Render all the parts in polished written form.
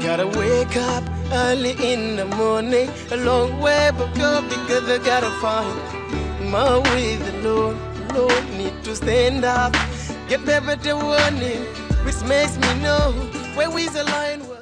Gotta wake up early in the morning, a long way but go because I gotta find my way. The Lord need to stand up, get better warning, which makes me know where we the line was.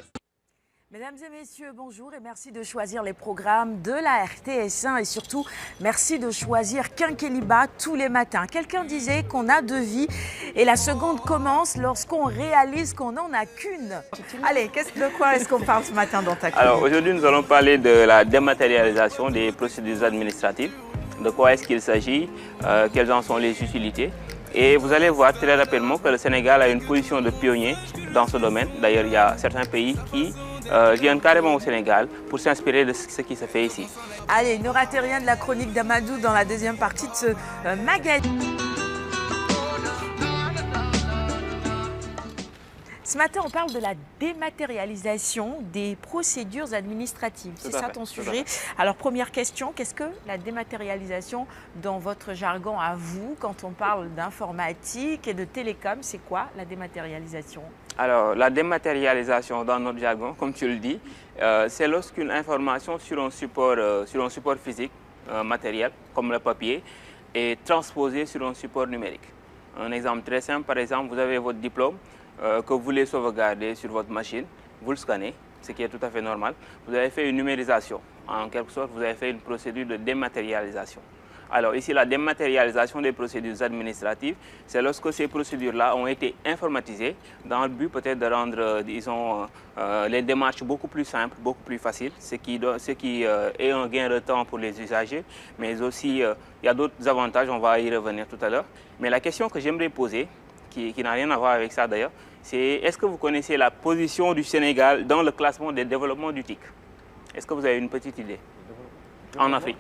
Mesdames et messieurs, bonjour et merci de choisir les programmes de la RTS1 et surtout merci de choisir Quinqueliba tous les matins. Quelqu'un disait qu'on a deux vies et la seconde commence lorsqu'on réalise qu'on n'en a qu'une. Allez, de quoi est-ce qu'on parle ce matin dans ta chronique? Alors aujourd'hui nous allons parler de la dématérialisation des procédures administratives. De quoi est-ce qu'il s'agit, quelles en sont les utilités. Et vous allez voir très rapidement que le Sénégal a une position de pionnier dans ce domaine. D'ailleurs, il y a certains pays qui viennent carrément au Sénégal pour s'inspirer de ce qui se fait ici. Allez, ne ratez rien de la chronique d'Amadou dans la deuxième partie de ce magazine. Ce matin, on parle de la dématérialisation des procédures administratives. C'est ça ton sujet. Alors, première question, qu'est-ce que la dématérialisation dans votre jargon à vous, quand on parle d'informatique et de télécom, c'est quoi la dématérialisation? Alors, la dématérialisation dans notre jargon, comme tu le dis, c'est lorsqu'une information sur un support physique, matériel, comme le papier, est transposée sur un support numérique. Un exemple très simple, par exemple, vous avez votre diplôme, que vous voulez sauvegarder sur votre machine, vous le scannez, ce qui est tout à fait normal. Vous avez fait une numérisation. En quelque sorte, vous avez fait une procédure de dématérialisation. Alors ici, la dématérialisation des procédures administratives, c'est lorsque ces procédures-là ont été informatisées dans le but peut-être de rendre, disons, les démarches beaucoup plus simples, beaucoup plus faciles, ce qui est un gain de temps pour les usagers, mais aussi il y a d'autres avantages, on va y revenir tout à l'heure. Mais la question que j'aimerais poser, qui n'a rien à voir avec ça d'ailleurs, c'est est-ce que vous connaissez la position du Sénégal dans le classement des développements du TIC? Est-ce que vous avez une petite idée? En Afrique.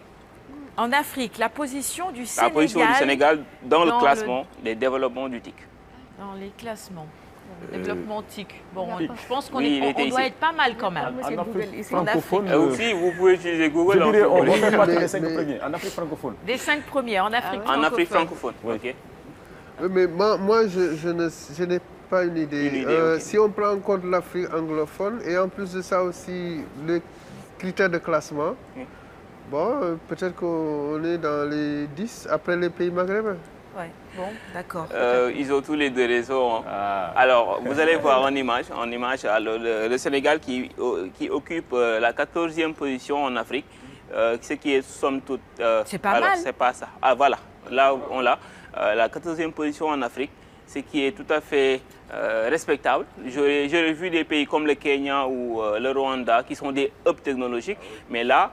En Afrique, la position du Sénégal... La position du Sénégal dans le classement des développements du TIC. Dans les classements. Développement TIC. Bon, je pense qu'on doit être pas mal quand même. En Afrique francophone... Aussi, vous pouvez utiliser Google. Je dirais, on fait partie des 5 premiers, en Afrique francophone. Des 5 premiers, en Afrique francophone. En Afrique francophone, ok. Mais moi je n'ai pas une idée. Okay. Si on prend en compte l'Afrique anglophone et en plus de ça aussi les critères de classement, bon, peut-être qu'on est dans les 10 après les pays maghrébins. Oui, bon, d'accord. Ils ont tous les deux raisons. Hein. Ah. Alors, vous allez voir en image alors, le Sénégal qui occupe la 14e position en Afrique, ce qui est somme toute... c'est pas mal. C'est pas ça. Ah voilà, là on l'a. La 14e position en Afrique, ce qui est tout à fait respectable. J'ai vu des pays comme le Kenya ou le Rwanda qui sont des hubs technologiques, mais là,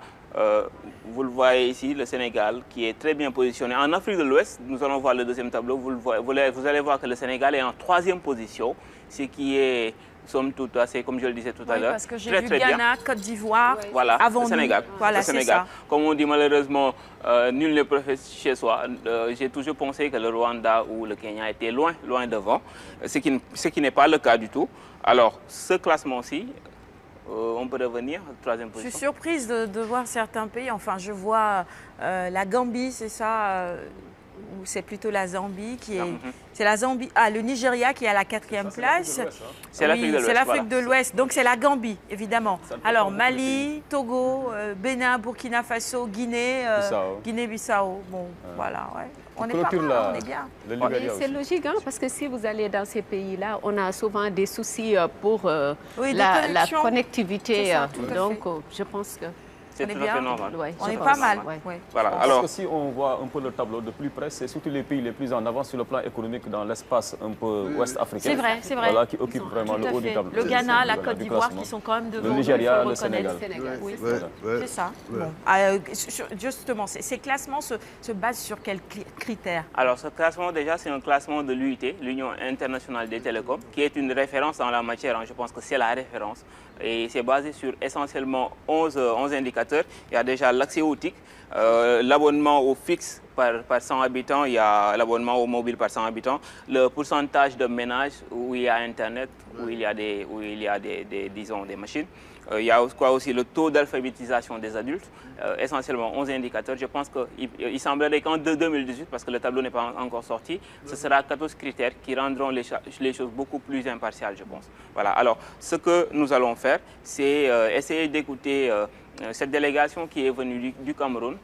vous le voyez ici, le Sénégal qui est très bien positionné. En Afrique de l'Ouest, nous allons voir le deuxième tableau, vous allez voir que le Sénégal est en 3e position, ce qui est somme toute assez, comme je le disais tout à l'heure, parce que j'ai vu Ghana, Côte d'Ivoire, voilà, avant le Sénégal. Voilà, le Sénégal. Comme on dit malheureusement, nul n'est prophète chez soi. J'ai toujours pensé que le Rwanda ou le Kenya étaient loin devant, ce qui n'est pas le cas du tout. Alors, ce classement-ci, on peut revenir à la 3e position. Je suis surprise de voir certains pays, enfin je vois la Gambie, c'est ça ou c'est plutôt la Zambie qui est... C'est la Zambie... Ah, le Nigeria qui est à la 4e place. C'est l'Afrique de l'Ouest. C'est l'Afrique de l'Ouest. Donc c'est la Gambie, évidemment. Alors Mali, Togo, Bénin, Burkina Faso, Guinée, Guinée-Bissau. Bon, voilà, ouais. On est pas mal, on est bien. C'est logique, hein, parce que si vous allez dans ces pays-là, on a souvent des soucis pour la connectivité. Donc je pense que... C'est tout à fait normal. Ouais, on est pas mal. Ouais. Voilà. Alors, parce que si on voit un peu le tableau de plus près, c'est surtout les pays les plus en avance sur le plan économique dans l'espace un peu ouest africain. C'est vrai. Voilà, qui occupent vraiment le haut du tableau. Le Ghana, la Côte d'Ivoire qui sont quand même devant. Le Nigeria, le Sénégal. Oui, c'est ça. Bon. Justement, ces classements se basent sur quels critères? Alors, ce classement, déjà, c'est un classement de l'UIT, l'Union internationale des télécoms, qui est une référence en la matière. Je pense que c'est la référence. Et c'est basé sur essentiellement 11 indicateurs indicateurs. Il y a déjà l'accès au TIC, l'abonnement au fixe par 100 habitants, il y a l'abonnement au mobile par 100 habitants, le pourcentage de ménages où il y a Internet, où il y a disons, des machines. Il y a aussi le taux d'alphabétisation des adultes, essentiellement 11 indicateurs. Je pense qu'il semblerait qu'en 2018, parce que le tableau n'est pas encore sorti, ce sera 14 critères qui rendront les choses beaucoup plus impartiales, je pense. Voilà. Alors, ce que nous allons faire, c'est essayer d'écouter cette délégation qui est venue du Cameroun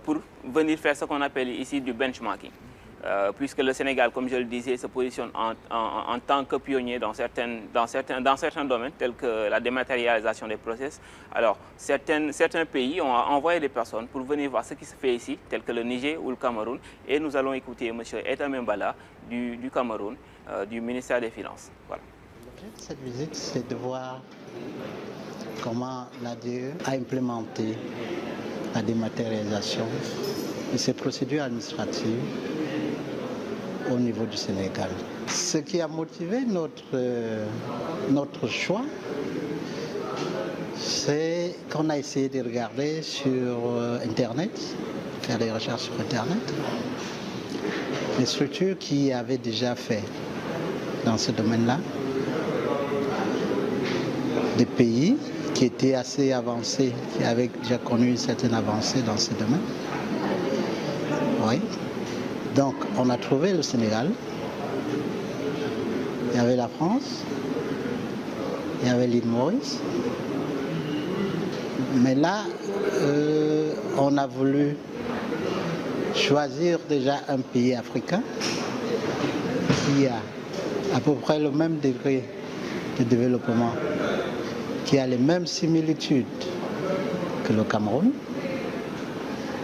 pour venir faire ce qu'on appelle ici du benchmarking. Puisque le Sénégal, comme je le disais, se positionne en tant que pionnier dans certains domaines, tels que la dématérialisation des process. Alors, certains pays ont envoyé des personnes pour venir voir ce qui se fait ici, tels que le Niger ou le Cameroun. Et nous allons écouter M. Eta Membala du Cameroun, du ministère des Finances. Voilà. Cette visite, c'est de voir comment l'ADE a implémenté la dématérialisation de ces procédures administratives au niveau du Sénégal. Ce qui a motivé notre choix, c'est qu'on a essayé de regarder sur Internet, faire des recherches sur Internet, les structures qui avaient déjà fait dans ce domaine-là, des pays qui étaient assez avancés, qui avaient déjà connu une certaine avancée dans ce domaine. Oui. Donc, on a trouvé le Sénégal, il y avait la France, il y avait l'île Maurice. Mais là, on a voulu choisir déjà un pays africain qui a à peu près le même degré de développement, qui a les mêmes similitudes que le Cameroun.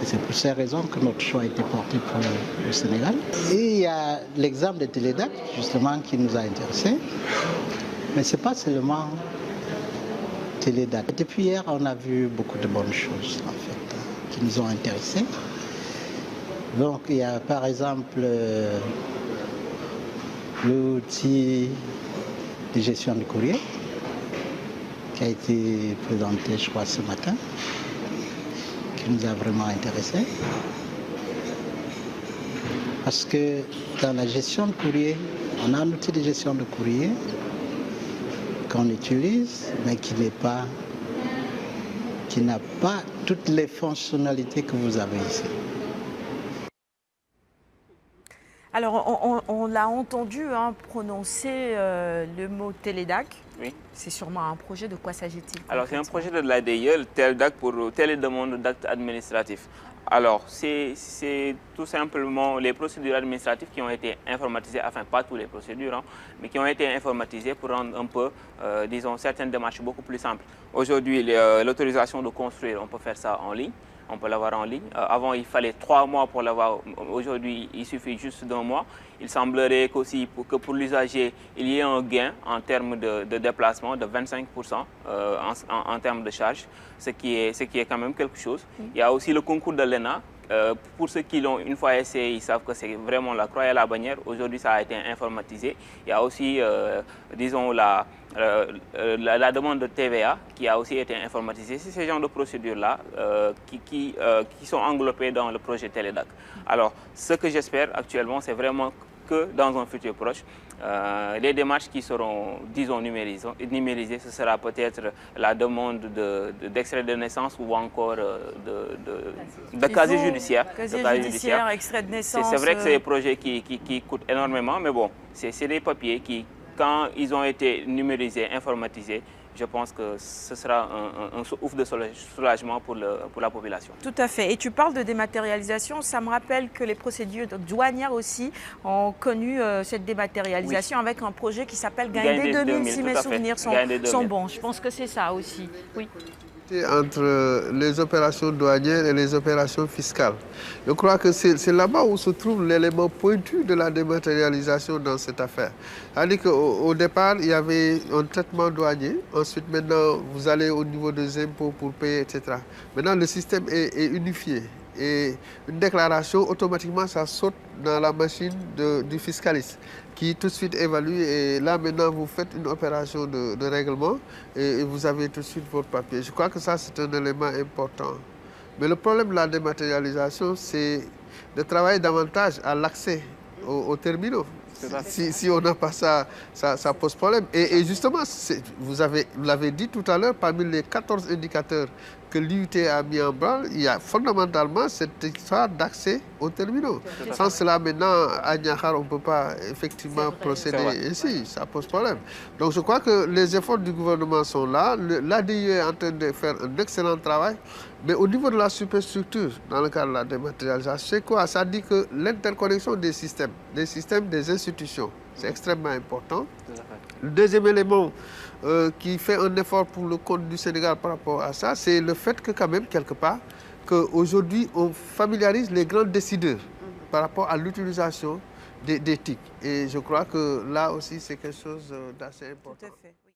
Et c'est pour ces raisons que notre choix a été porté pour le Sénégal. Et il y a l'exemple de Télédac, justement, qui nous a intéressés. Mais ce n'est pas seulement Télédac. Et depuis hier, on a vu beaucoup de bonnes choses, en fait, qui nous ont intéressés. Donc, il y a par exemple l'outil de gestion du courrier qui a été présenté, je crois, ce matin, qui nous a vraiment intéressés. Parce que dans la gestion de courrier, on a un outil de gestion de courrier qu'on utilise, mais qui n'a pas toutes les fonctionnalités que vous avez ici. Alors, on l'a entendu prononcer le mot Télédac. Oui. C'est sûrement un projet. De quoi s'agit-il? Alors, c'est un projet de l'ADE, le Télédac pour télédemande d'actes administratifs. Alors, c'est tout simplement les procédures administratives qui ont été informatisées, enfin pas toutes les procédures, mais qui ont été informatisées pour rendre un peu, disons, certaines démarches beaucoup plus simples. Aujourd'hui, l'autorisation de construire, on peut faire ça en ligne. On peut l'avoir en ligne. Avant, il fallait 3 mois pour l'avoir. Aujourd'hui, il suffit juste d'1 mois. Il semblerait qu'aussi que pour l'usager, il y ait un gain en termes de déplacement de 25% en termes de charge, ce qui est quand même quelque chose. Il y a aussi le concours de l'ENA. Pour ceux qui l'ont une fois essayé, ils savent que c'est vraiment la croix et la bannière. Aujourd'hui, ça a été informatisé. Il y a aussi, disons, la demande de TVA qui a aussi été informatisée. C'est ce genre de procédures-là qui sont englobées dans le projet Télédac. Alors, ce que j'espère actuellement, c'est vraiment que dans un futur proche, les démarches qui seront, disons, numérisées, ce sera peut-être la demande d'extrait de naissance ou encore de casier judiciaire. Extrait de naissance. C'est vrai que c'est des projets qui coûtent énormément, mais bon, c'est des papiers qui, quand ils ont été numérisés, informatisés, je pense que ce sera un ouf de soulagement pour la population. Tout à fait. Et tu parles de dématérialisation, ça me rappelle que les procédures douanières aussi ont connu cette dématérialisation, oui, avec un projet qui s'appelle Gaindé 2000, si mes souvenirs sont bons. Je pense que c'est ça aussi. Oui. Entre les opérations douanières et les opérations fiscales. Je crois que c'est là-bas où se trouve l'élément pointu de la dématérialisation dans cette affaire. C'est-à-dire qu'au départ, il y avait un traitement douanier. Ensuite, maintenant, vous allez au niveau des impôts pour payer, etc. Maintenant, le système est unifié. Et une déclaration, automatiquement, ça saute dans la machine du fiscaliste qui tout de suite évalue. Et là, maintenant, vous faites une opération de règlement et vous avez tout de suite votre papier. Je crois que ça, c'est un élément important. Mais le problème de la dématérialisation, c'est de travailler davantage à l'accès aux terminaux. Si on n'a pas ça, ça pose problème. Et justement, vous l'avez dit tout à l'heure, parmi les 14 indicateurs que l'IUT a mis en branle, il y a fondamentalement cette histoire d'accès aux terminaux. Sans cela, maintenant, à Niakhar, on ne peut pas effectivement procéder ici. Ça pose problème. Donc je crois que les efforts du gouvernement sont là. L'ADIE est en train de faire un excellent travail. Mais au niveau de la superstructure, dans le cadre de la dématérialisation, c'est quoi? Ça dit que l'interconnexion des systèmes, des institutions, c'est extrêmement important. Le deuxième élément qui fait un effort pour le compte du Sénégal par rapport à ça, c'est le fait que quand même, quelque part, qu'aujourd'hui, on familiarise les grands décideurs par rapport à l'utilisation des TIC. Et je crois que là aussi, c'est quelque chose d'assez important. Tout à fait.